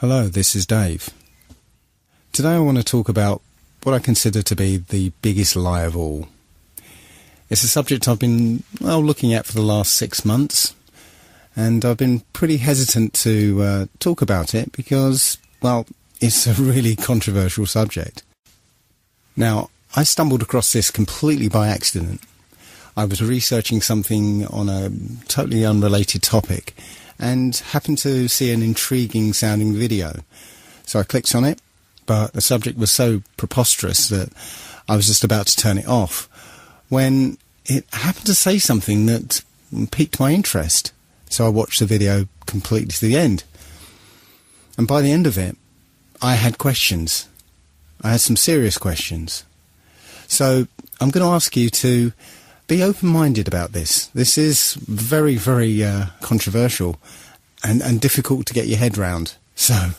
Hello, this is Dave. Today I want to talk about what I consider to be the biggest lie of all. It's a subject I've been looking at for the last 6 months, and I've been pretty hesitant to talk about it because, it's a really controversial subject. Now, I stumbled across this completely by accident. I was researching something on a totally unrelated topic and happened to see an intriguing sounding video. So I clicked on it, but the subject was so preposterous that I was just about to turn it off when it happened to say something that piqued my interest. So I watched the video completely to the end. And by the end of it, I had questions. I had some serious questions. So I'm going to ask you to be open-minded about this. This is very, very controversial and difficult to get your head round. So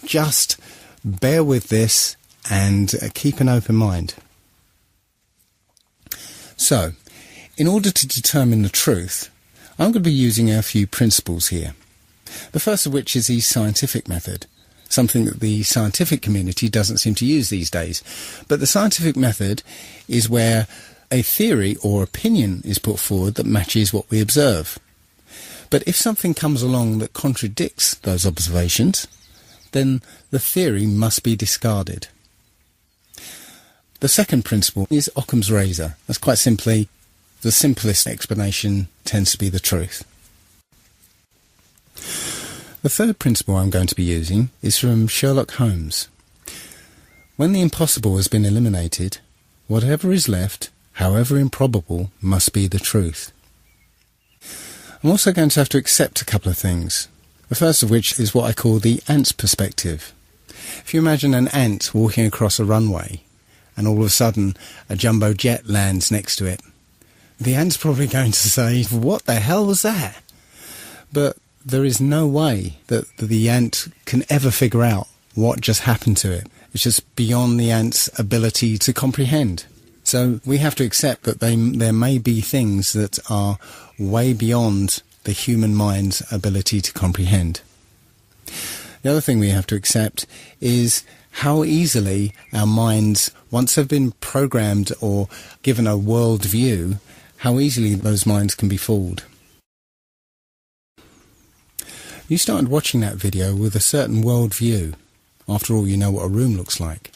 just bear with this and keep an open mind. So, in order to determine the truth, I'm going to be using a few principles here. The first of which is the scientific method, something that the scientific community doesn't seem to use these days. But the scientific method is where a theory or opinion is put forward that matches what we observe. But if something comes along that contradicts those observations, then the theory must be discarded. The second principle is Occam's razor. That's quite simply, the simplest explanation tends to be the truth. The third principle I'm going to be using is from Sherlock Holmes. When the impossible has been eliminated, whatever is left, however improbable, must be the truth. I'm also going to have to accept a couple of things. The first of which is what I call the ant's perspective. If you imagine an ant walking across a runway and all of a sudden a jumbo jet lands next to it, the ant's probably going to say, "What the hell was that?" But there is no way that the ant can ever figure out what just happened to it. It's just beyond the ant's ability to comprehend. So we have to accept that there may be things that are way beyond the human mind's ability to comprehend. The other thing we have to accept is how easily our minds, once they've been programmed or given a world view, how easily those minds can be fooled. You started watching that video with a certain world view. After all, you know what a room looks like.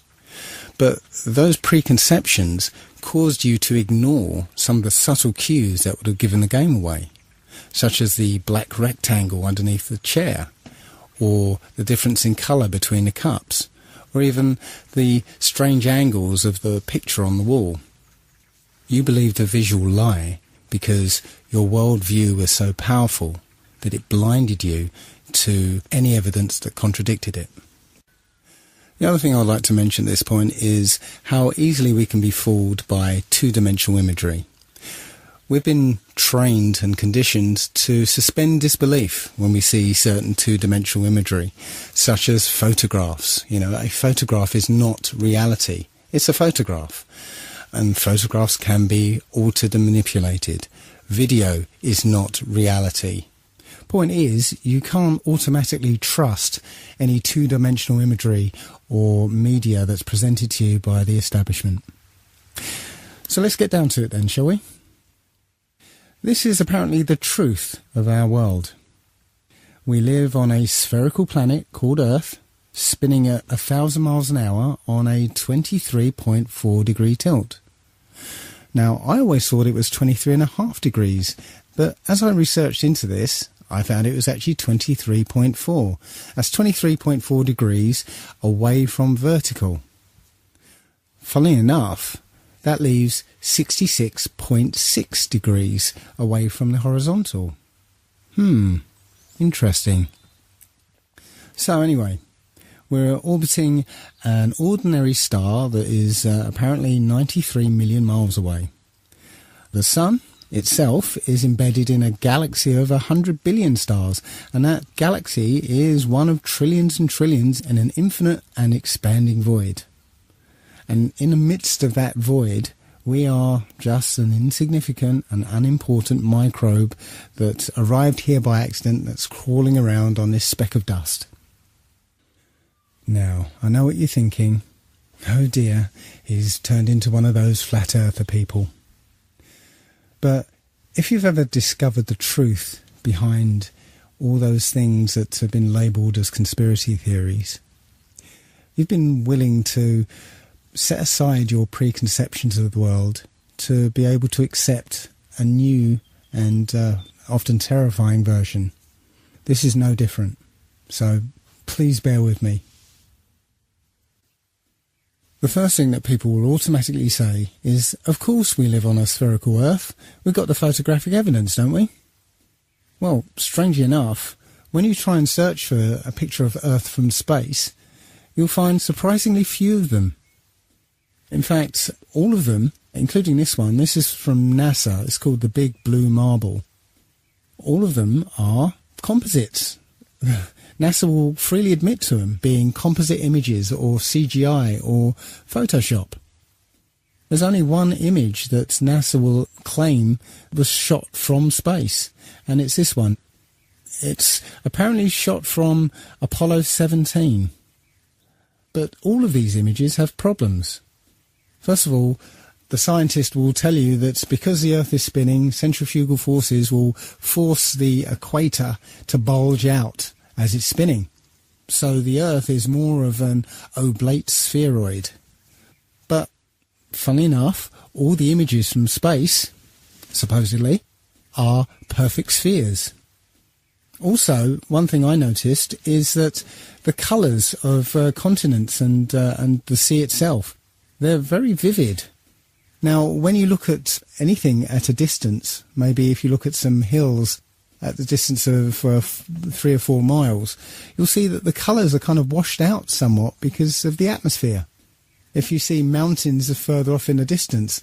But those preconceptions caused you to ignore some of the subtle cues that would have given the game away, such as the black rectangle underneath the chair, or the difference in colour between the cups, or even the strange angles of the picture on the wall. You believed a visual lie because your worldview was so powerful that it blinded you to any evidence that contradicted it. The other thing I'd like to mention at this point is how easily we can be fooled by two-dimensional imagery. We've been trained and conditioned to suspend disbelief when we see certain two-dimensional imagery, such as photographs. A photograph is not reality. It's a photograph. And photographs can be altered and manipulated. Video is not reality. Point is, you can't automatically trust any two-dimensional imagery or media that's presented to you by the establishment. So let's get down to it then, shall we? This is apparently the truth of our world. We live on a spherical planet called Earth, spinning at 1,000 miles an hour on a 23.4 degree tilt. Now, I always thought it was 23.5 degrees, but as I researched into this, I found it was actually 23.4. That's 23.4 degrees away from vertical. Funnily enough, that leaves 66.6 degrees away from the horizontal. Interesting. So anyway, we're orbiting an ordinary star that is apparently 93 million miles away. The Sun itself is embedded in a galaxy of 100 billion stars, and that galaxy is one of trillions and trillions in an infinite and expanding void. And in the midst of that void, we are just an insignificant and unimportant microbe that arrived here by accident, that's crawling around on this speck of dust. Now, I know what you're thinking. Oh dear, he's turned into one of those flat earther people. But if you've ever discovered the truth behind all those things that have been labelled as conspiracy theories, you've been willing to set aside your preconceptions of the world to be able to accept a new and often terrifying version. This is no different, so please bear with me. The first thing that people will automatically say is, of course we live on a spherical Earth. We've got the photographic evidence, don't we? Well, strangely enough, when you try and search for a picture of Earth from space, you'll find surprisingly few of them. In fact, all of them, including this one, this is from NASA, it's called the Big Blue Marble. All of them are composites. NASA will freely admit to them being composite images or CGI or Photoshop. There's only one image that NASA will claim was shot from space, and it's this one. It's apparently shot from Apollo 17. But all of these images have problems. First of all, the scientist will tell you that because the Earth is spinning, centrifugal forces will force the equator to bulge out as it's spinning. So the Earth is more of an oblate spheroid. But, funnily enough, all the images from space, supposedly, are perfect spheres. Also, one thing I noticed is that the colours of continents and the sea itself, they're very vivid. Now, when you look at anything at a distance, maybe if you look at some hills at the distance of 3 or 4 miles, you'll see that the colours are kind of washed out somewhat because of the atmosphere. If you see mountains further off in the distance,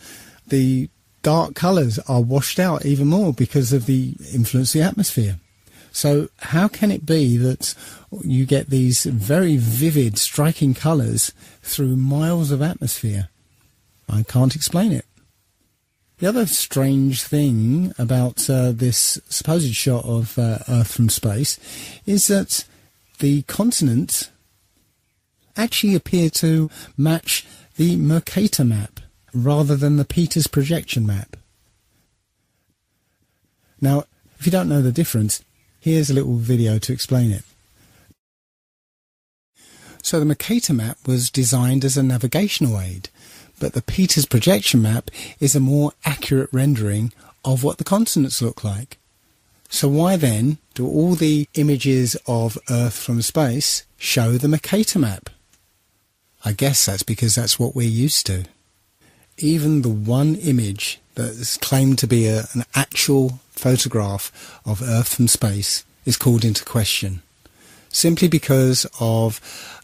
the dark colours are washed out even more because of the influence of the atmosphere. So how can it be that you get these very vivid, striking colours through miles of atmosphere? I can't explain it. The other strange thing about this supposed shot of Earth from space is that the continents actually appear to match the Mercator map rather than the Peters projection map. Now, if you don't know the difference, here's a little video to explain it. So the Mercator map was designed as a navigational aid, but the Peters projection map is a more accurate rendering of what the continents look like. So why then do all the images of Earth from space show the Mercator map? I guess that's because that's what we're used to. Even the one image that is claimed to be an actual photograph of Earth from space is called into question, simply because of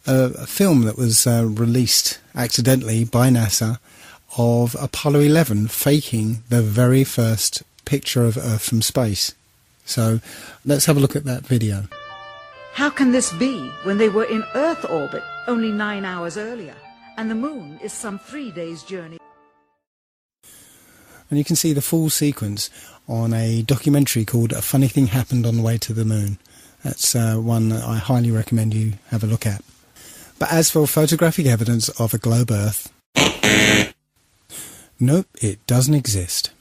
a film that was released accidentally by NASA of Apollo 11 faking the very first picture of Earth from space. So let's have a look at that video. How can this be when they were in Earth orbit only 9 hours earlier, and the Moon is some 3 days' journey? And you can see the full sequence on a documentary called A Funny Thing Happened on the Way to the Moon. That's one that I highly recommend you have a look at. But as for photographic evidence of a globe Earth, nope, it doesn't exist.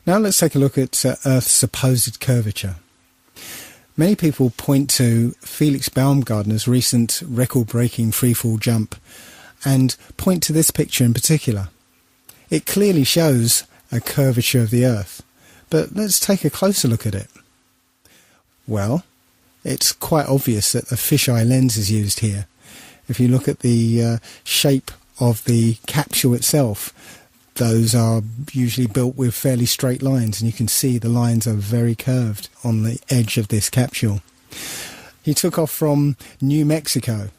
Now let's take a look at Earth's supposed curvature. Many people point to Felix Baumgartner's recent record-breaking freefall jump and point to this picture in particular. It clearly shows a curvature of the Earth, but let's take a closer look at it. Well, it's quite obvious that a fisheye lens is used here. If you look at the shape of the capsule itself, those are usually built with fairly straight lines, and you can see the lines are very curved on the edge of this capsule. He took off from New Mexico,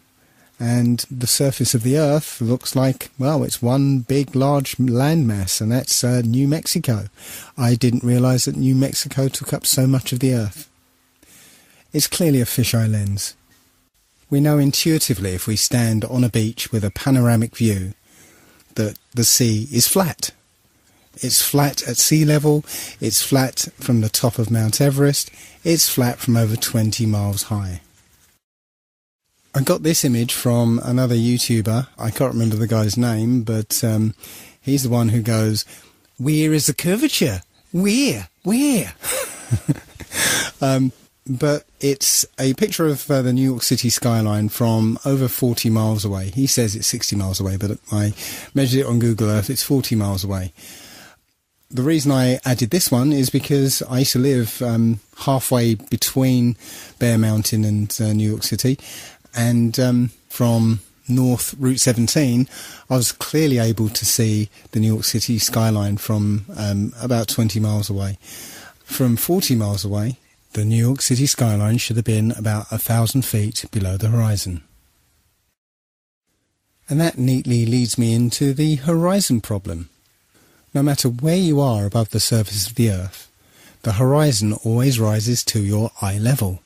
and the surface of the Earth looks like, well, it's one big large landmass, and that's New Mexico. I didn't realise that New Mexico took up so much of the Earth. It's clearly a fisheye lens. We know intuitively if we stand on a beach with a panoramic view that the sea is flat. It's flat at sea level, it's flat from the top of Mount Everest, it's flat from over 20 miles high. I got this image from another YouTuber. I can't remember the guy's name, but he's the one who goes, "Where is the curvature? Where? But it's a picture of the New York City skyline from over 40 miles away. He says it's 60 miles away, but I measured it on Google Earth. It's 40 miles away. The reason I added this one is because I used to live halfway between Bear Mountain and New York City, and from North Route 17, I was clearly able to see the New York City skyline from about 20 miles away. From 40 miles away, the New York City skyline should have been about 1,000 feet below the horizon. And that neatly leads me into the horizon problem. No matter where you are above the surface of the Earth, the horizon always rises to your eye level.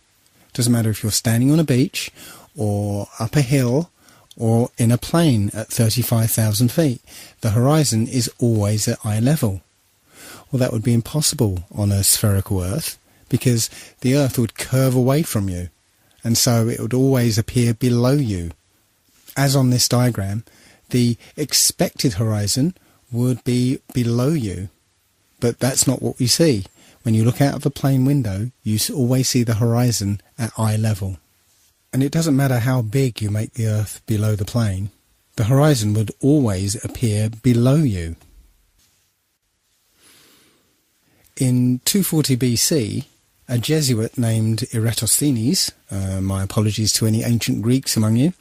Doesn't matter if you're standing on a beach, or up a hill, or in a plane at 35,000 feet. The horizon is always at eye level. Well, that would be impossible on a spherical Earth, because the Earth would curve away from you, and so it would always appear below you. As on this diagram, the expected horizon would be below you, but that's not what we see. When you look out of a plane window, you always see the horizon at eye level. And it doesn't matter how big you make the Earth below the plane, the horizon would always appear below you. In 240 BC, a Jesuit named Eratosthenes, my apologies to any ancient Greeks among you,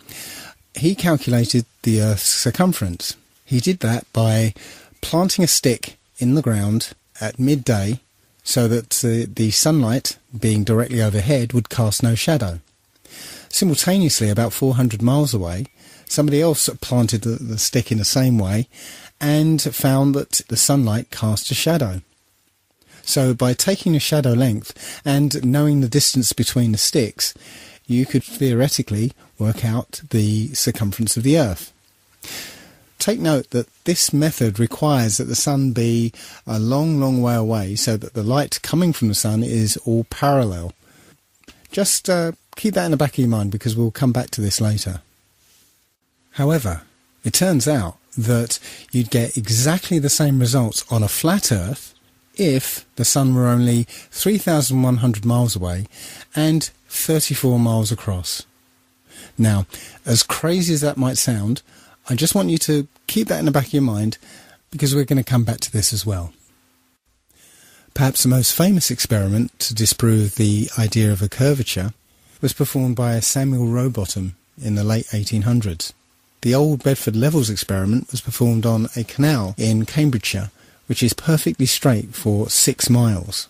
he calculated the Earth's circumference. He did that by planting a stick in the ground at midday so that the sunlight, being directly overhead, would cast no shadow. Simultaneously, about 400 miles away, somebody else planted the stick in the same way and found that the sunlight cast a shadow. So by taking a shadow length and knowing the distance between the sticks, you could theoretically work out the circumference of the Earth. Take note that this method requires that the sun be a long, long way away so that the light coming from the sun is all parallel. Just keep that in the back of your mind, because we'll come back to this later. However, it turns out that you'd get exactly the same results on a flat Earth if the sun were only 3,100 miles away and 34 miles across. Now, as crazy as that might sound, I just want you to keep that in the back of your mind, because we're going to come back to this as well. Perhaps the most famous experiment to disprove the idea of a curvature was performed by Samuel Rowbottom in the late 1800s. The Old Bedford Levels experiment was performed on a canal in Cambridgeshire, which is perfectly straight for 6 miles.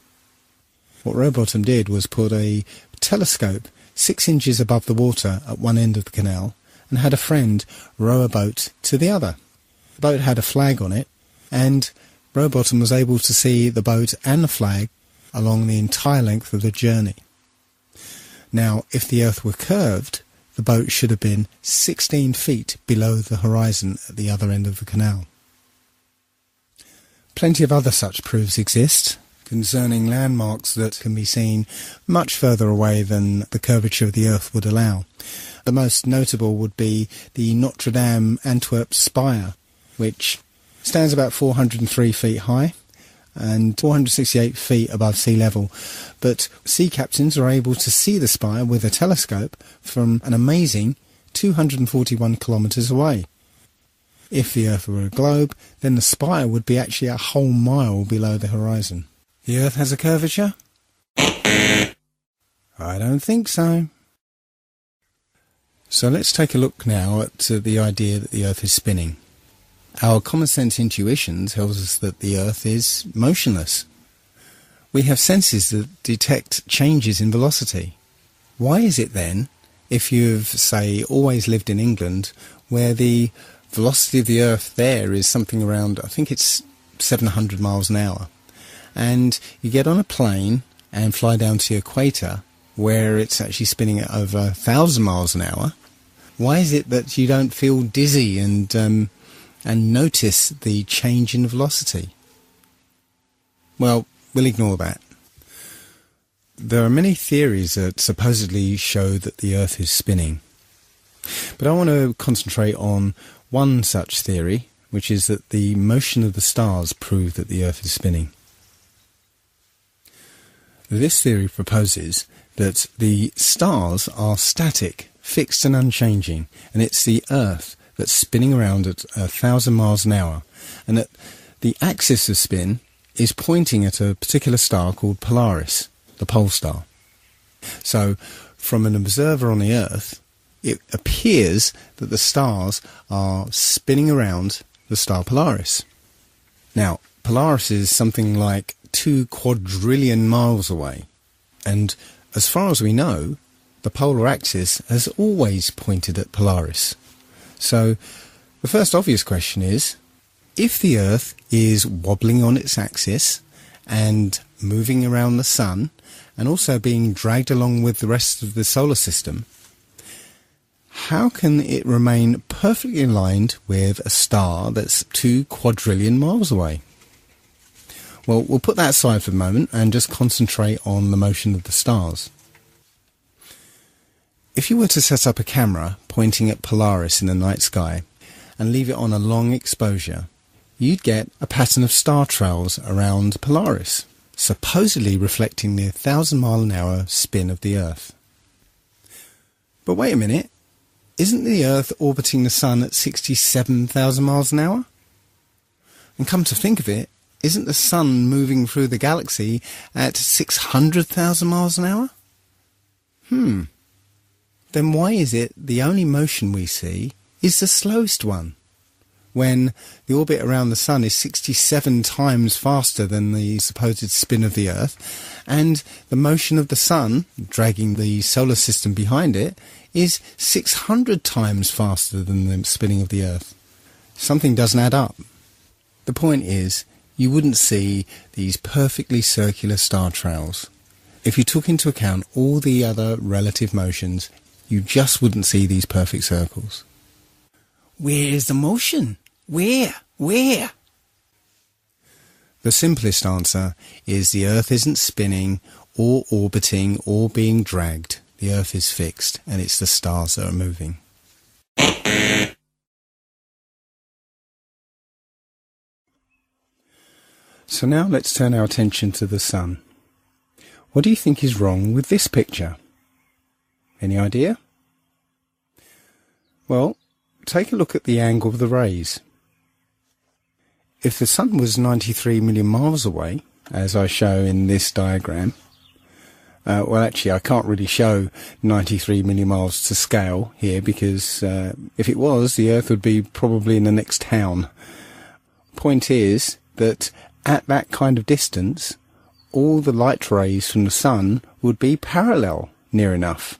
What Rowbottom did was put a telescope 6 inches above the water at one end of the canal and had a friend row a boat to the other. The boat had a flag on it, and Rowbottom was able to see the boat and the flag along the entire length of the journey. Now, if the Earth were curved, the boat should have been 16 feet below the horizon at the other end of the canal. Plenty of other such proofs exist concerning landmarks that can be seen much further away than the curvature of the Earth would allow. The most notable would be the Notre Dame Antwerp spire, which stands about 403 feet high and 468 feet above sea level. But sea captains are able to see the spire with a telescope from an amazing 241 kilometres away. If the Earth were a globe, then the spire would be actually a whole mile below the horizon. The Earth has a curvature? I don't think so. So let's take a look now at the idea that the Earth is spinning. Our common sense intuition tells us that the Earth is motionless. We have senses that detect changes in velocity. Why is it then, if you've, say, always lived in England, where the velocity of the Earth there is something around, I think it's 700 miles an hour, and you get on a plane and fly down to the equator, where it's actually spinning at over 1,000 miles an hour, why is it that you don't feel dizzy and notice the change in velocity? Well, we'll ignore that. There are many theories that supposedly show that the Earth is spinning. But I want to concentrate on one such theory, which is that the motion of the stars prove that the Earth is spinning. This theory proposes that the stars are static, fixed and unchanging, and it's the Earth that's spinning around at 1,000 miles an hour, and that the axis of spin is pointing at a particular star called Polaris, the pole star. So, from an observer on the Earth, it appears that the stars are spinning around the star Polaris. Now, Polaris is something like 2 quadrillion miles away, and as far as we know, the polar axis has always pointed at Polaris. So, the first obvious question is, if the Earth is wobbling on its axis and moving around the Sun, and also being dragged along with the rest of the solar system, how can it remain perfectly aligned with a star that's 2 quadrillion miles away? Well, we'll put that aside for the moment and just concentrate on the motion of the stars. If you were to set up a camera pointing at Polaris in the night sky and leave it on a long exposure, you'd get a pattern of star trails around Polaris, supposedly reflecting the 1,000-mile-an-hour spin of the Earth. But wait a minute, isn't the Earth orbiting the Sun at 67,000 miles an hour? And come to think of it, isn't the Sun moving through the galaxy at 600,000 miles an hour? Then why is it the only motion we see is the slowest one, when the orbit around the Sun is 67 times faster than the supposed spin of the Earth, and the motion of the Sun, dragging the solar system behind it, is 600 times faster than the spinning of the Earth? Something doesn't add up. The point is, you wouldn't see these perfectly circular star trails. If you took into account all the other relative motions, you just wouldn't see these perfect circles. Where is the motion? Where? The simplest answer is the Earth isn't spinning or orbiting or being dragged. The Earth is fixed, and it's the stars that are moving. So now let's turn our attention to the Sun. What do you think is wrong with this picture? Any idea? Well, take a look at the angle of the rays. If the Sun was 93 million miles away, as I show in this diagram, well, actually, I can't really show 93 million miles to scale here, because if it was, the Earth would be probably in the next town. Point is that at that kind of distance, all the light rays from the Sun would be parallel near enough.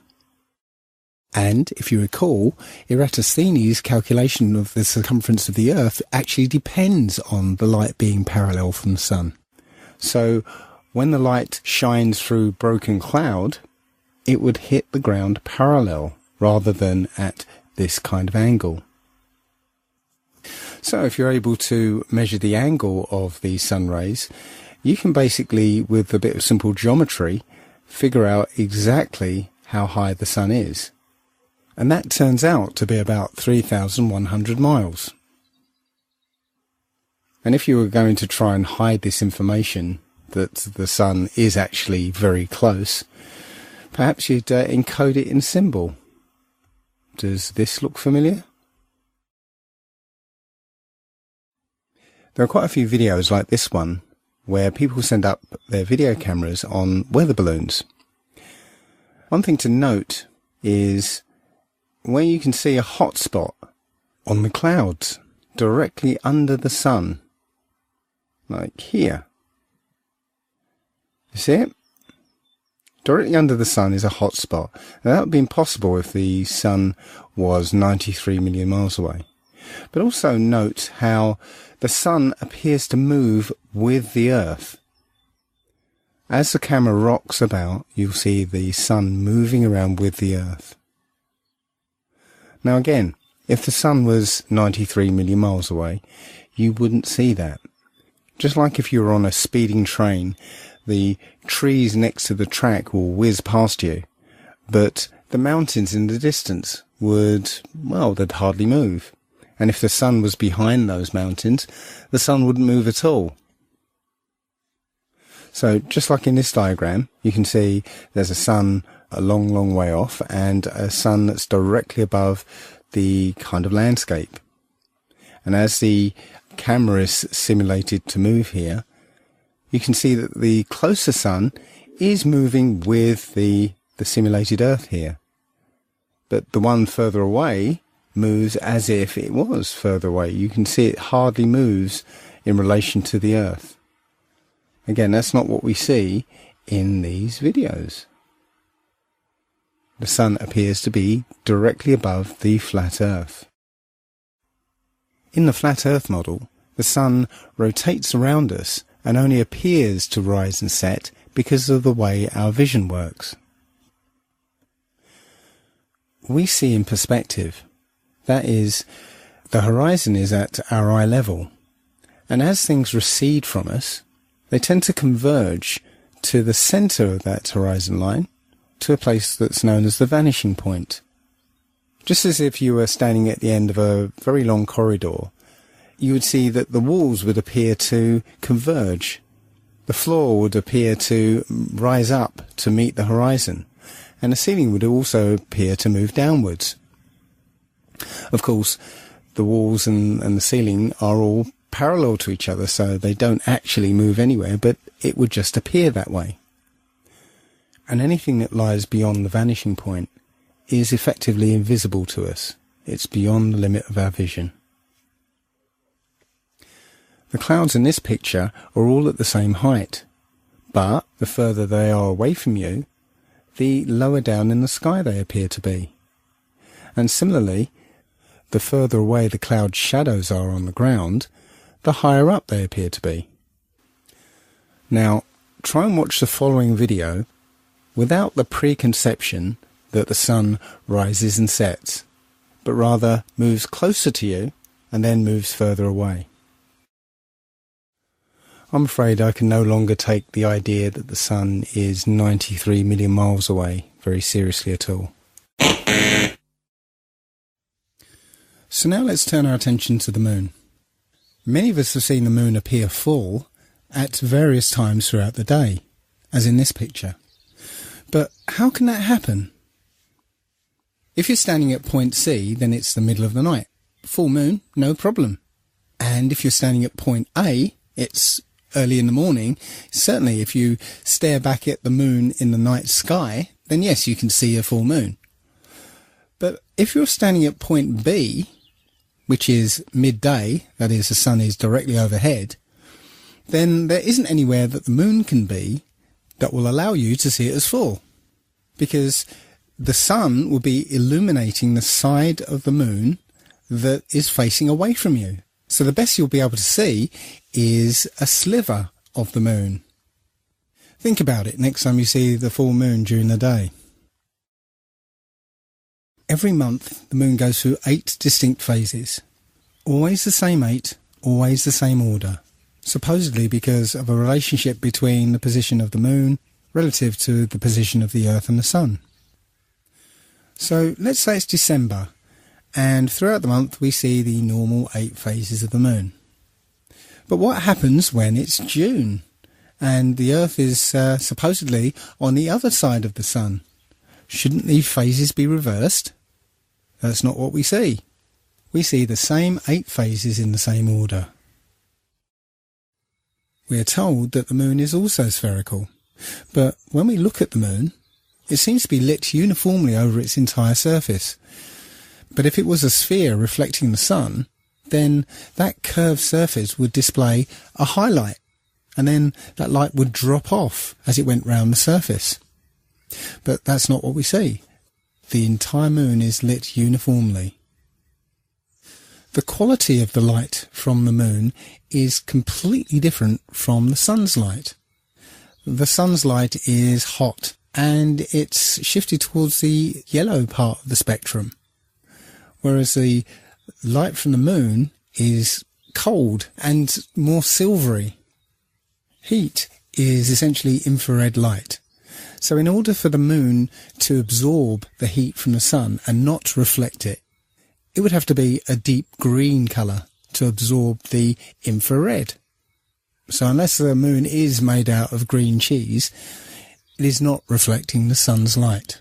And, if you recall, Eratosthenes' calculation of the circumference of the Earth actually depends on the light being parallel from the Sun. So, when the light shines through broken cloud, it would hit the ground parallel, rather than at this kind of angle. So, if you're able to measure the angle of these sun rays, you can basically, with a bit of simple geometry, figure out exactly how high the Sun is. And that turns out to be about 3,100 miles. And if you were going to try and hide this information, that the Sun is actually very close, perhaps you'd encode it in symbol. Does this look familiar? There are quite a few videos like this one, where people send up their video cameras on weather balloons. One thing to note is where you can see a hot spot on the clouds directly under the Sun, like here. You see it? Directly under the Sun is a hot spot. Now, that would be impossible if the Sun was 93 million miles away. But also note how the Sun appears to move with the Earth. As the camera rocks about, you'll see the Sun moving around with the Earth. Now again, if the Sun was 93 million miles away, you wouldn't see that. Just like if you were on a speeding train, the trees next to the track will whiz past you, but the mountains in the distance would, well, they'd hardly move. And if the sun was behind those mountains, the sun wouldn't move at all. So just like in this diagram, you can see there's a sun a long, long way off and a sun that's directly above the kind of landscape. And as the camera is simulated to move here, you can see that the closer sun is moving with the simulated Earth here. But the one further away moves as if it was further away. You can see it hardly moves in relation to the Earth. Again, that's not what we see in these videos. The sun appears to be directly above the flat Earth. In the flat Earth model, the sun rotates around us and only appears to rise and set because of the way our vision works. We see in perspective. That is, the horizon is at our eye level, and as things recede from us, they tend to converge to the centre of that horizon line, to a place that's known as the vanishing point. Just as if you were standing at the end of a very long corridor, you would see that the walls would appear to converge. The floor would appear to rise up to meet the horizon, and the ceiling would also appear to move downwards. Of course, the walls and the ceiling are all parallel to each other, so they don't actually move anywhere, but it would just appear that way. And anything that lies beyond the vanishing point is effectively invisible to us. It's beyond the limit of our vision. The clouds in this picture are all at the same height, but the further they are away from you, the lower down in the sky they appear to be. And similarly, the further away the cloud shadows are on the ground, the higher up they appear to be. Now, try and watch the following video without the preconception that the sun rises and sets, but rather moves closer to you and then moves further away. I'm afraid I can no longer take the idea that the sun is 93 million miles away very seriously at all. So now let's turn our attention to the moon. Many of us have seen the moon appear full at various times throughout the day, as in this picture. But how can that happen? If you're standing at point C, then it's the middle of the night. Full moon, no problem. And if you're standing at point A, it's early in the morning. Certainly if you stare back at the moon in the night sky, then yes, you can see a full moon. But if you're standing at point B, which is midday, that is, the sun is directly overhead, then there isn't anywhere that the moon can be that will allow you to see it as full, because the sun will be illuminating the side of the moon that is facing away from you. So the best you'll be able to see is a sliver of the moon. Think about it next time you see the full moon during the day. Every month the moon goes through 8 distinct phases. Always the same 8, always the same order. Supposedly because of a relationship between the position of the moon relative to the position of the Earth and the Sun. So let's say it's December, and throughout the month we see the normal 8 phases of the moon. But what happens when it's June and the Earth is supposedly on the other side of the Sun? Shouldn't these phases be reversed? That's not what we see. We see the same 8 phases in the same order. We are told that the moon is also spherical, but when we look at the moon, it seems to be lit uniformly over its entire surface. But if it was a sphere reflecting the sun, then that curved surface would display a highlight, and then that light would drop off as it went round the surface. But that's not what we see. The entire moon is lit uniformly. The quality of the light from the moon is completely different from the sun's light. The sun's light is hot, and it's shifted towards the yellow part of the spectrum, whereas the light from the moon is cold and more silvery. Heat is essentially infrared light, So in order for the moon to absorb the heat from the sun and not reflect it, it would have to be a deep green colour to absorb the infrared. So unless the moon is made out of green cheese, it is not reflecting the sun's light.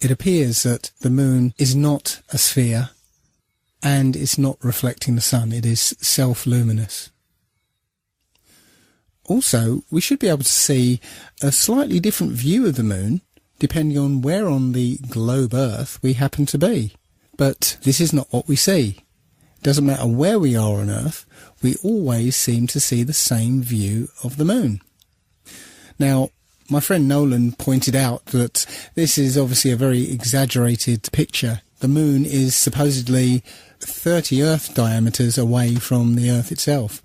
It appears that the moon is not a sphere and it's not reflecting the sun. It is self-luminous. Also, we should be able to see a slightly different view of the moon depending on where on the globe Earth we happen to be. But this is not what we see. It doesn't matter where we are on Earth, we always seem to see the same view of the moon. Now, my friend Nolan pointed out that this is obviously a very exaggerated picture. The moon is supposedly 30 Earth diameters away from the Earth itself.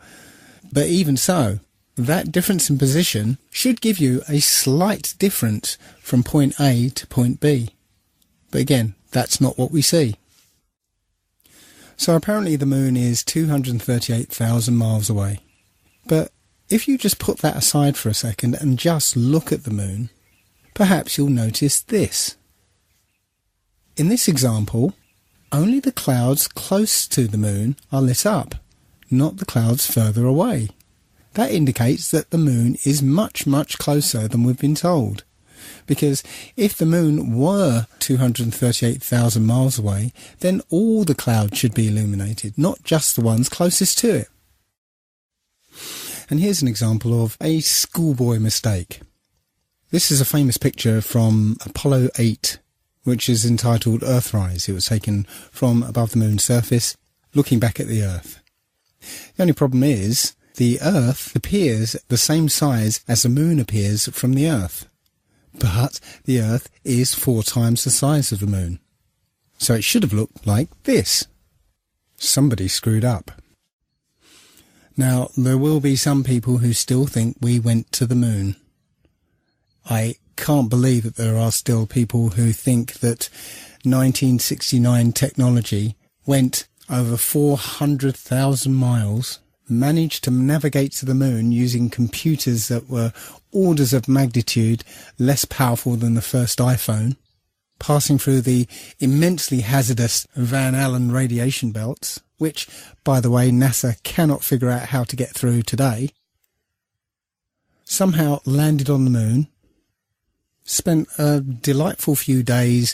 But even so, that difference in position should give you a slight difference from point A to point B. But again, that's not what we see. So apparently the moon is 238,000 miles away. But if you just put that aside for a second and just look at the moon, perhaps you'll notice this. In this example, only the clouds close to the moon are lit up, not the clouds further away. That indicates that the moon is much, much closer than we've been told. Because if the moon were 238,000 miles away, then all the clouds should be illuminated, not just the ones closest to it. And here's an example of a schoolboy mistake. This is a famous picture from Apollo 8, which is entitled Earthrise. It was taken from above the moon's surface, looking back at the Earth. The only problem is, the Earth appears the same size as the moon appears from the Earth. But the Earth is 4 times the size of the moon. So it should have looked like this. Somebody screwed up. Now, there will be some people who still think we went to the moon. I can't believe that there are still people who think that 1969 technology went over 400,000 miles, managed to navigate to the moon using computers that were orders of magnitude less powerful than the first iPhone, passing through the immensely hazardous Van Allen radiation belts, which, by the way, NASA cannot figure out how to get through today, somehow landed on the moon, spent a delightful few days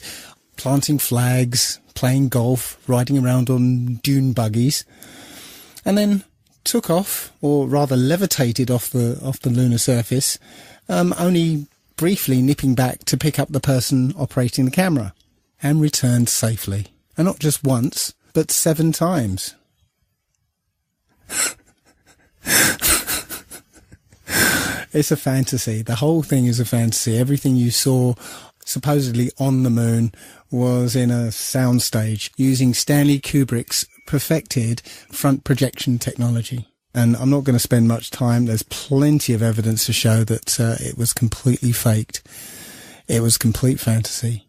planting flags, playing golf, riding around on dune buggies, and then took off, or rather levitated off the lunar surface, only briefly nipping back to pick up the person operating the camera, and returned safely. And not just once, but 7 times. It's a fantasy. The whole thing is a fantasy. Everything you saw supposedly on the moon was in a soundstage using Stanley Kubrick's perfected front projection technology. And I'm not going to spend much time. There's plenty of evidence to show that it was completely faked. It was complete fantasy.